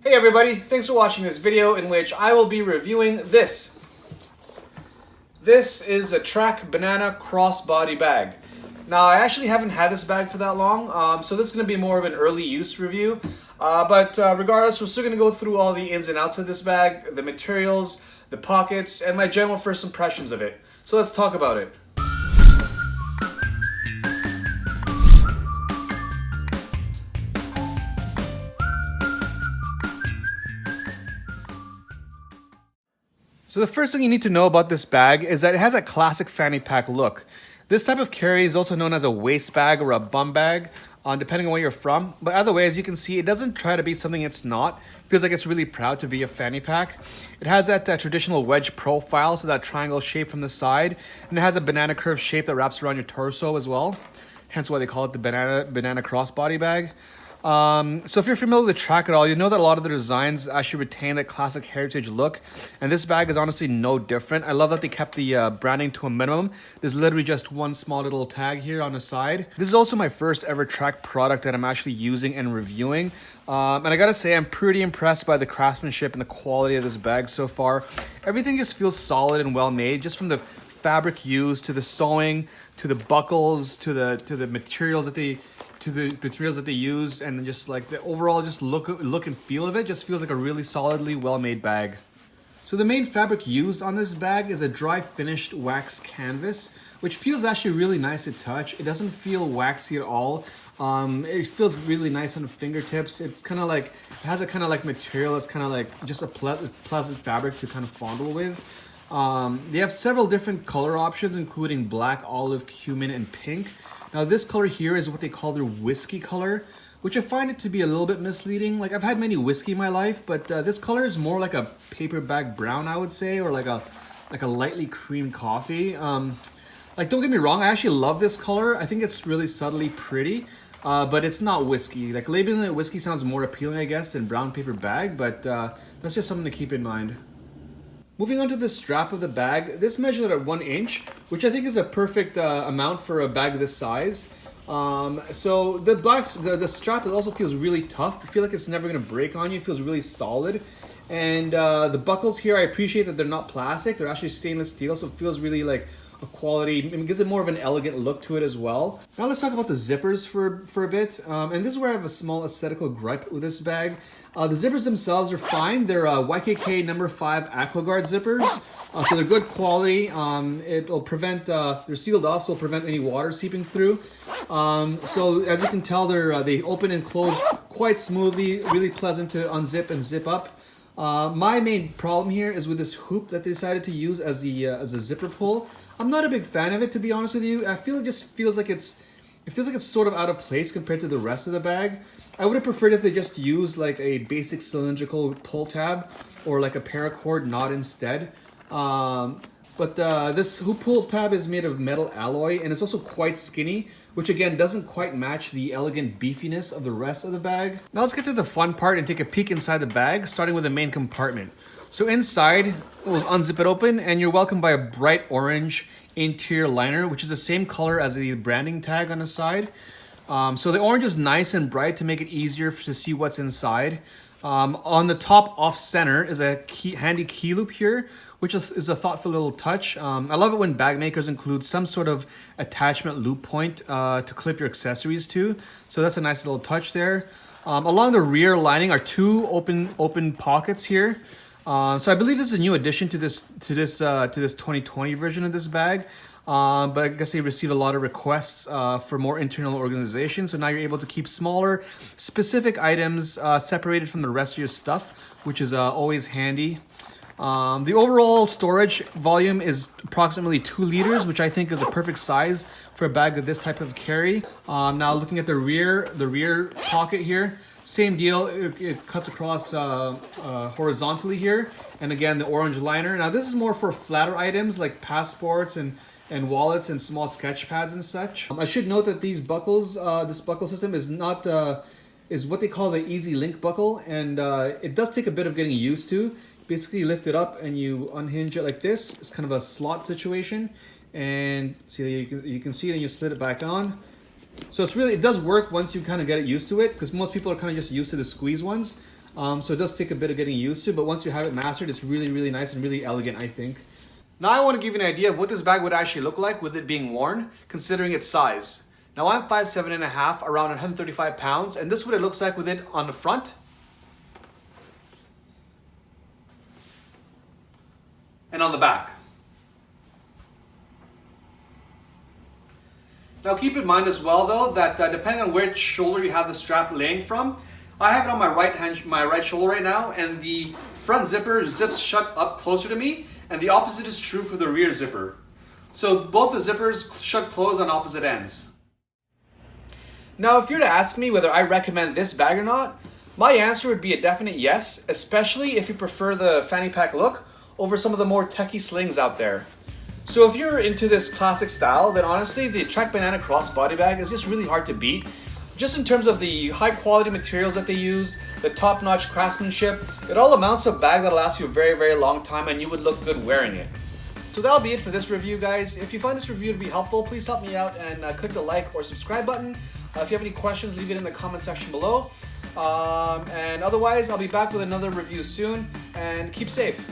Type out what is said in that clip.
Hey everybody, thanks for watching this video in which I will be reviewing this. This is a Trakke banana crossbody bag. Now I actually haven't had this bag for that long, so this is going to be more of an early use review. But regardless, we're still going to go through all the ins and outs of this bag, the materials, the pockets, and my general first impressions of it. So let's talk about it. So the first thing you need to know about this bag is that it has a classic fanny pack look. This type of carry is also known as a waist bag or a bum bag, depending on where you're from. But either way, as you can see, it doesn't try to be something it's not. It feels like it's really proud to be a fanny pack. It has that traditional wedge profile, so that triangle shape from the side. And it has a banana curve shape that wraps around your torso as well. Hence why they call it the banana crossbody bag. So if you're familiar with Trakke at all, you know that a lot of the designs actually retain that classic heritage look, and this bag is honestly no different. I love that they kept the branding to a minimum. There's literally just one small little tag here on the side. This is also my first ever Trakke product that I'm actually using and reviewing. And I gotta say, I'm pretty impressed by the craftsmanship and the quality of this bag so far. Everything just feels solid and well made, just from the fabric used to the sewing, to the buckles, to the materials that they use, and just like the overall just look and feel of it just feels like a really solidly well-made bag. So the main fabric used on this bag is a dry finished wax canvas, which feels actually really nice to touch. It doesn't feel waxy at all. It feels really nice on the fingertips. It's kind of like, it has a kind of like material that's kind of like just a pleasant fabric to kind of fondle with. They have several different color options, including black, olive, cumin, and pink. Now this color here is what they call their whiskey color, which I find it to be a little bit misleading. Like, I've had many whiskey in my life, but this color is more like a paper bag brown, I would say, or like a lightly creamed coffee. Like, don't get me wrong, I actually love this color. I think it's really subtly pretty, but it's not whiskey. Like, labeling it whiskey sounds more appealing, I guess, than brown paper bag, but that's just something to keep in mind. Moving on to the strap of the bag, this measured at 1 inch, which I think is a perfect amount for a bag this size. So the strap also feels really tough. I feel like it's never going to break on you. It feels really solid. And the buckles here, I appreciate that they're not plastic. They're actually stainless steel, so it feels really like a quality. It gives it more of an elegant look to it as well. Now let's talk about the zippers for a bit. And this is where I have a small aesthetical gripe with this bag. The zippers themselves are fine. They're YKK number 5 AquaGuard zippers. So they're good quality. It'll prevent, they're sealed off, so it'll prevent any water seeping through. So as you can tell, they open and close quite smoothly, really pleasant to unzip and zip up. My main problem here is with this hoop that they decided to use as a zipper pull. I'm not a big fan of it, to be honest with you. I feel it just feels like it's sort of out of place compared to the rest of the bag. I would have preferred if they just used like a basic cylindrical pull tab or like a paracord knot instead. But this hoop pull tab is made of metal alloy, and it's also quite skinny, which again doesn't quite match the elegant beefiness of the rest of the bag. Now let's get to the fun part and take a peek inside the bag, starting with the main compartment. So inside, we'll unzip it open, and you're welcomed by a bright orange interior liner, which is the same color as the branding tag on the side. So the orange is nice and bright to make it easier to see what's inside. On the top off center is a handy key loop here, which is a thoughtful little touch. I love it when bag makers include some sort of attachment loop point to clip your accessories to. So that's a nice little touch there. Along the rear lining are 2 open pockets here. So I believe this is a new addition to this 2020 version of this bag. But I guess they received a lot of requests for more internal organization. So now you're able to keep smaller, specific items separated from the rest of your stuff, which is always handy. The overall storage volume is approximately 2 liters, which I think is a perfect size for a bag of this type of carry. Now looking at the rear pocket here, same deal. It cuts across horizontally here, and again the orange liner. Now this is more for flatter items like passports and wallets and small sketch pads and such. I should note that these buckles, this buckle system is not is what they call the Easy Link buckle, and it does take a bit of getting used to. Basically, you lift it up and you unhinge it like this. It's kind of a slot situation, and see, you can see it, and you slid it back on. So it does work once you kind of get it used to it, because most people are kind of just used to the squeeze ones. So it does take a bit of getting used to, but once you have it mastered, it's really, really nice and really elegant, I think. Now I want to give you an idea of what this bag would actually look like with it being worn, considering its size. Now I'm 5'7.5", around 135 pounds, and this is what it looks like with it on the front. And on the back. Now keep in mind as well though that depending on which shoulder you have the strap laying from, I have it on my right shoulder right now, and the front zipper zips shut up closer to me, and the opposite is true for the rear zipper. So both the zippers shut closed on opposite ends. Now if you were to ask me whether I recommend this bag or not, my answer would be a definite yes, especially if you prefer the fanny pack look over some of the more techie slings out there. So if you're into this classic style, then honestly the Trakke Banana Crossbody bag is just really hard to beat. Just in terms of the high quality materials that they use, the top-notch craftsmanship, it all amounts to a bag that'll last you a very, very long time and you would look good wearing it. So that'll be it for this review, guys. If you find this review to be helpful, please help me out and click the like or subscribe button. If you have any questions, leave it in the comment section below. And otherwise, I'll be back with another review soon, and keep safe.